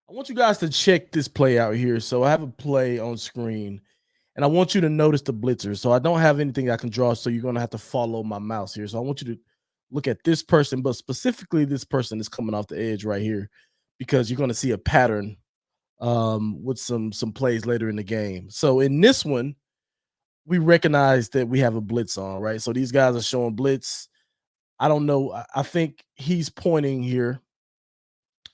I want you guys to check this play out here. So I have a play on screen, and I want you to notice the blitzer. So I don't have anything I can draw, so you're gonna have to follow my mouse here. So I want you to look at this person, but specifically this person is coming off the edge right here, because you're gonna see a pattern with some plays later in the game. So in this one, we recognize that we have a blitz on, right? So these guys are showing blitz. I don't know. I think he's pointing here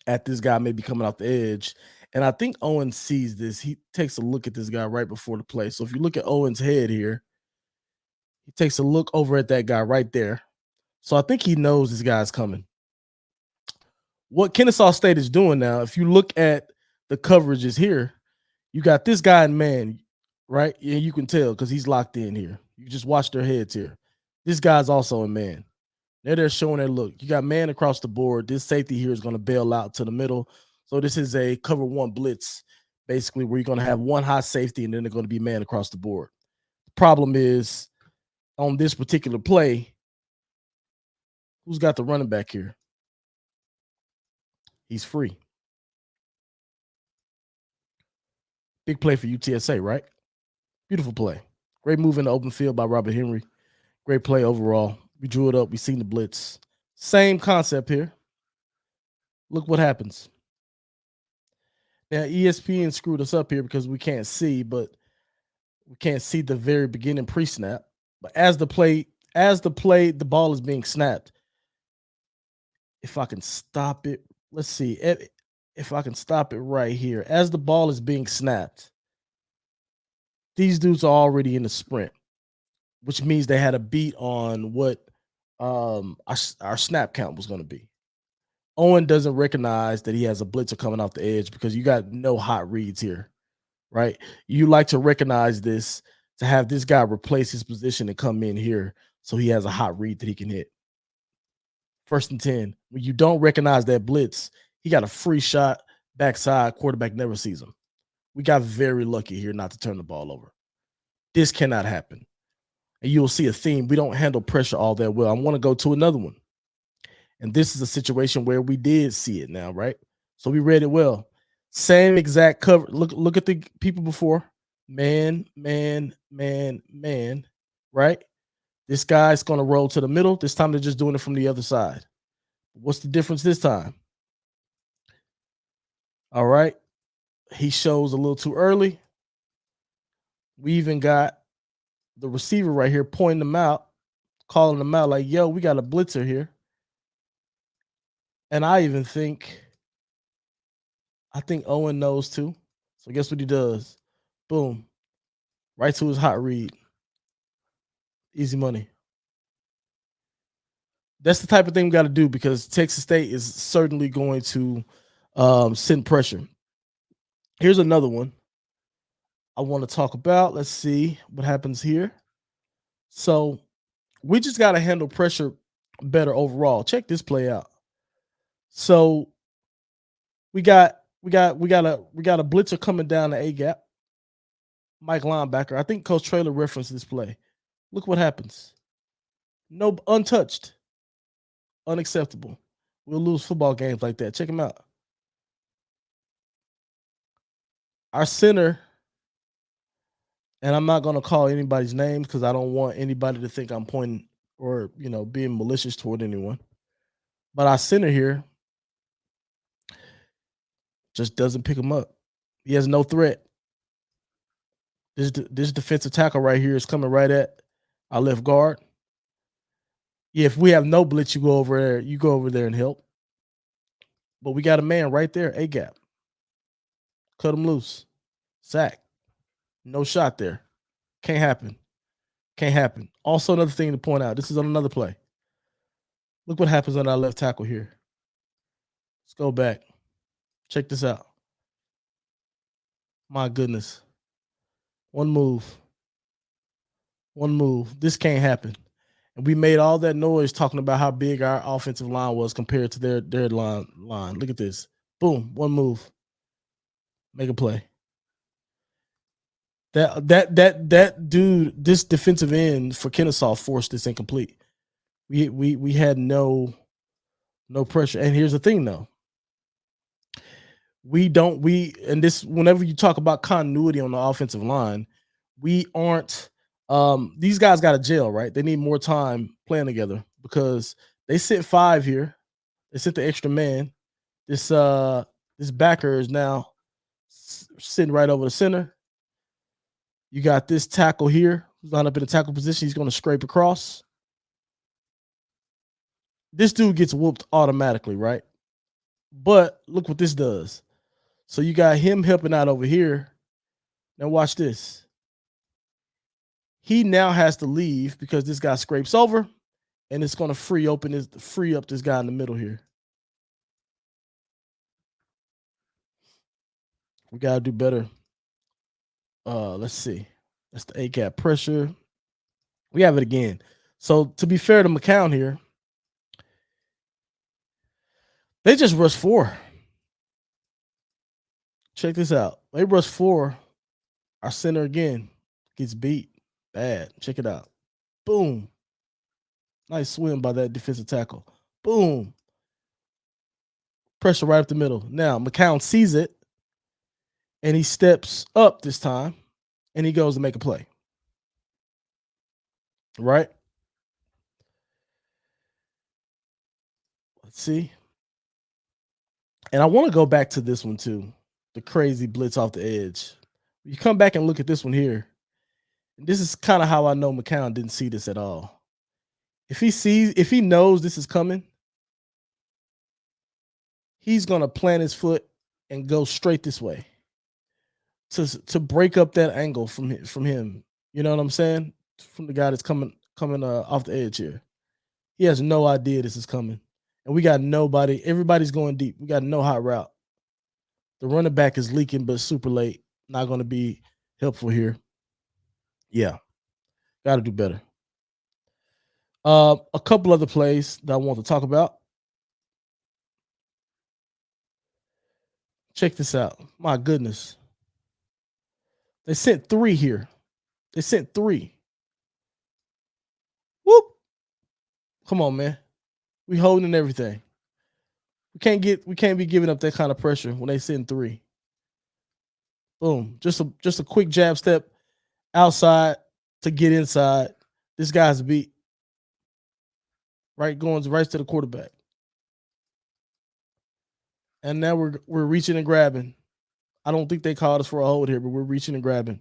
at this guy maybe coming off the edge. And I think Owen sees this. He takes a look at this guy right before the play. So if you look at Owen's head here, he takes a look over at that guy right there. So I think he knows this guy's coming. What Kennesaw State is doing now, if you look at the coverages here, you got this guy in man, right? Yeah, you can tell because he's locked in here. You just watch their heads here. This guy's also in man. They're showing that look. You got man across the board. This safety here is going to bail out to the middle. So this is a cover one blitz, basically, where you're going to have one high safety and then they're going to be man across the board. The problem is on this particular play, who's got the running back here? He's free. Big play for UTSA, right? Beautiful play. Great move in the open field by Robert Henry. Great play overall. We drew it up. We seen the blitz. Same concept here. Look what happens. Now, ESPN screwed us up here because we can't see, but we can't see the very beginning pre-snap. But as the the ball is being snapped. If I can stop it, let's see. If I can stop it right here. As the ball is being snapped, these dudes are already in the sprint, which means they had a beat on what our snap count was going to be. Owen doesn't recognize that he has a blitzer coming off the edge because you got no hot reads here, right? You like to recognize this to have this guy replace his position and come in here so he has a hot read that he can hit. 1st and 10. When you don't recognize that blitz, he got a free shot backside. Quarterback never sees him. We got very lucky here not to turn the ball over. This cannot happen. And you'll see a theme. We don't handle pressure all that well. I want to go to another one. And this is a situation where we did see it now, right? So we read it well. Same exact cover. Look at the people before. Man, right? This guy's going to roll to the middle. This time they're just doing it from the other side. What's the difference this time? All right. He shows a little too early. We even got the receiver right here pointing them out, calling them out like, yo, we got a blitzer here. And I think Owen knows too. So guess what he does? Boom. Right to his hot read. Easy money. That's the type of thing we got to do because Texas State is certainly going to send pressure. Here's another one I want to talk about. Let's see what happens here. So we just got to handle pressure better overall. Check this play out. So we got a blitzer coming down the A gap. Mike linebacker. I think Coach Traylor referenced this play. Look what happens. No, untouched. Unacceptable. We'll lose football games like that. Check him out. Our center, and I'm not going to call anybody's names because I don't want anybody to think I'm pointing or, being malicious toward anyone. But our center here just doesn't pick him up. He has no threat. This defensive tackle right here is coming right at our left guard. Yeah, if we have no blitz, you go over there and help. But we got a man right there, A gap. Cut him loose. Sack. No shot there. Can't happen. Also, another thing to point out. This is on another play. Look what happens on our left tackle here. Let's go back. Check this out. My goodness. One move. This can't happen. And we made all that noise talking about how big our offensive line was compared to their line. Look at this. Boom. One move. Make a play. That dude, this defensive end for Kennesaw forced this incomplete. We had no pressure. And here's the thing though. And this, whenever you talk about continuity on the offensive line, we aren't these guys got to gel, right? They need more time playing together because they sit 5 here. They sit the extra man. This backer is now sitting right over the center. You got this tackle here who's lined up in the tackle position. He's going to scrape across. This dude gets whooped automatically, right? But look what this does. So you got him helping out over here. Now watch this. He now has to leave because this guy scrapes over, and it's going to free up this guy in the middle here. We got to do better. Let's see. That's the A-gap pressure. We have it again. So to be fair to McCown here, they just rushed 4. Check this out. They rushed 4. Our center again gets beat bad. Check it out. Boom. Nice swim by that defensive tackle. Boom. Pressure right up the middle. Now McCown sees it, and he steps up this time, and he goes to make a play. Right? Let's see. And I want to go back to this one too. The crazy blitz off the edge. You come back and look at this one here. This is kind of how I know McCown didn't see this at all. If he knows this is coming, he's going to plant his foot and go straight this way to break up that angle from him. You know what I'm saying? From the guy that's coming off the edge here. He has no idea this is coming. And we got nobody. Everybody's going deep. We got no hot route. The running back is leaking, but super late. Not going to be helpful here. Yeah. Got to do better. A couple other plays that I want to talk about. Check this out. My goodness. They sent 3 here. They sent 3. Whoop. Come on, man. We holding everything. We can't be giving up that kind of pressure when they send 3. Boom. Just a quick jab step outside to get inside. This guy's beat. Right, going right to the quarterback. And now we're reaching and grabbing. I don't think they called us for a hold here, but we're reaching and grabbing.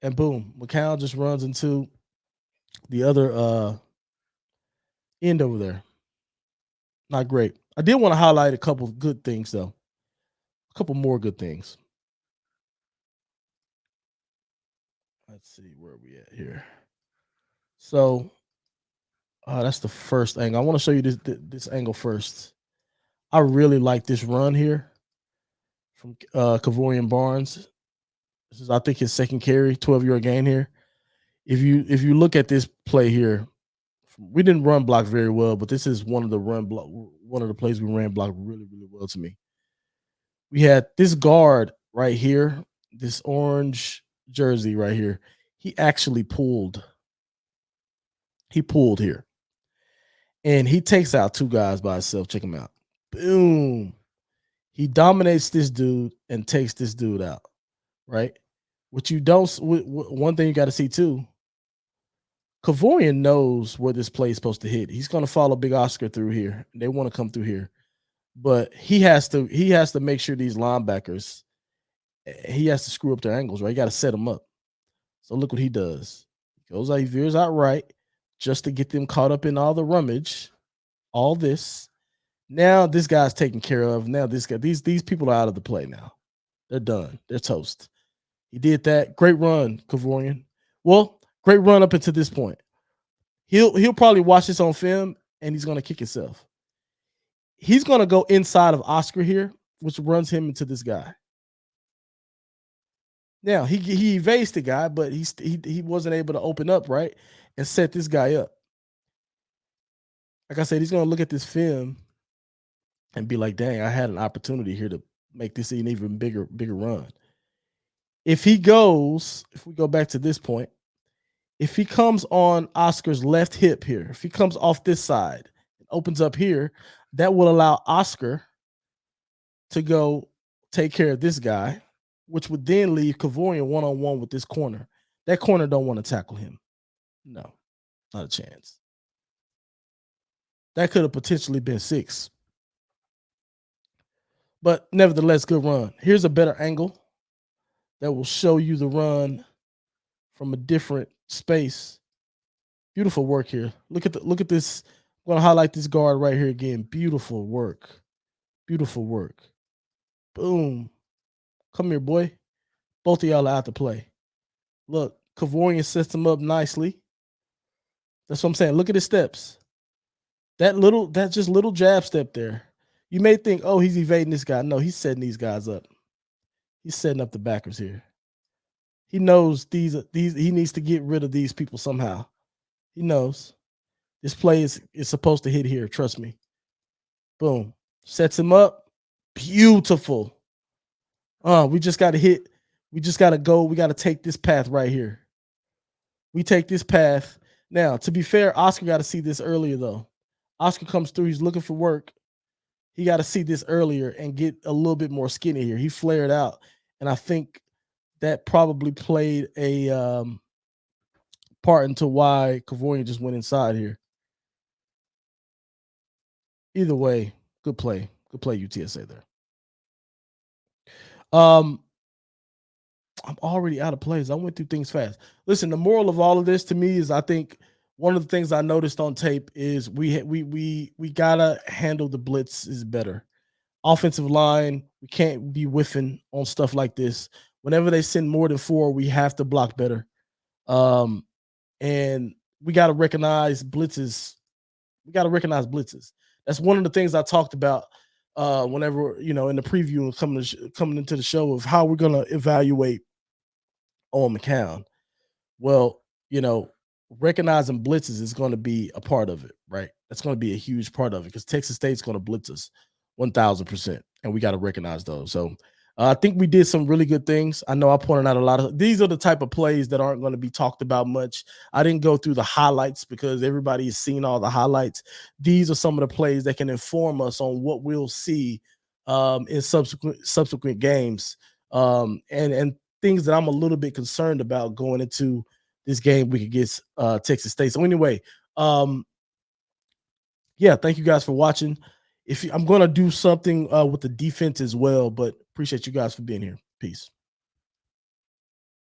And boom, McCown just runs into the other end over there. Not great. I did want to highlight a couple of good things, though. A couple more good things. Let's see where we at here. So that's the first angle. I want to show you this angle first. I really like this run here from Kavorian Barnes. This is, I think, his second carry, 12-yard gain here. If you look at this play here, we didn't run block very well, but this is one of the plays we ran block really, really well to me. We had this guard right here, this orange jersey right here. He actually pulled. He pulled here. And he takes out 2 guys by himself. Check him out. Boom. He dominates this dude and takes this dude out. Right? What you don't, one thing you got to see too, Kavorian knows where this play is supposed to hit. He's going to follow Big Oscar through here. They want to come through here. But he has to make sure these linebackers, he has to screw up their angles, right? You got to set them up. So look what he does. He goes out, he veers out right just to get them caught up in all the rummage, all this. Now this guy's taken care of. Now these people are out of the play now. They're done. They're toast. He did that. Great run, Kavorian. Well, great run up until this point. He'll probably watch this on film and he's going to kick himself. He's going to go inside of Oscar here, which runs him into this guy. Now he evades the guy, but he wasn't able to open up right and set this guy up. Like I said, he's going to look at this film and be like, "Dang, I had an opportunity here to make this an even bigger run." If we go back to this point, if he comes on Oscar's left hip here, if he comes off this side and opens up here, That will allow Oscar to go take care of this guy, which would then leave Kavorian one-on-one with this corner. That corner don't want to tackle him. No, not a chance. That could have potentially been 6. But nevertheless, good run. Here's a better angle that will show you the run from a different space. Beautiful work here. Look at this. I'm gonna highlight this guard right here again. Beautiful work. Beautiful work. Boom. Come here, boy. Both of y'all are out to play. Look, Kavorian sets him up nicely. That's what I'm saying. Look at his steps. That just little jab step there. You may think, oh, he's evading this guy. No, he's setting these guys up. He's setting up the backers here. He knows these he needs to get rid of these people somehow. He knows. This play is supposed to hit here. Trust me. Boom. Sets him up. Beautiful. We just got to hit. We just got to go. We got to take this path right here. We take this path. Now, to be fair, Oscar got to see this earlier, though. Oscar comes through. He's looking for work. He got to see this earlier and get a little bit more skinny here. He flared out. And I think that probably played a part into why Kavorian just went inside here. Either way, good play. Good play, UTSA there. I'm already out of plays. I went through things fast. Listen, the moral of all of this to me is I think one of the things I noticed on tape is we gotta handle the blitzes better. Offensive line, we can't be whiffing on stuff like this. Whenever they send more than 4, we have to block better. And we got to recognize blitzes. We got to recognize blitzes. That's one of the things I talked about whenever, in the preview and coming into the show of how we're going to evaluate Owen McCown. Well, recognizing blitzes is going to be a part of it, right? That's going to be a huge part of it because Texas State's going to blitz us 1,000%, and we got to recognize those. So I think we did some really good things. I know I pointed out a lot of these are the type of plays that aren't going to be talked about much. I didn't go through the highlights because everybody has seen all the highlights. These are some of the plays that can inform us on what we'll see in subsequent games and things that I'm a little bit concerned about going into this game we could get Texas State. So anyway, yeah, thank you guys for watching. I'm going to do something with the defense as well, but appreciate you guys for being here. Peace.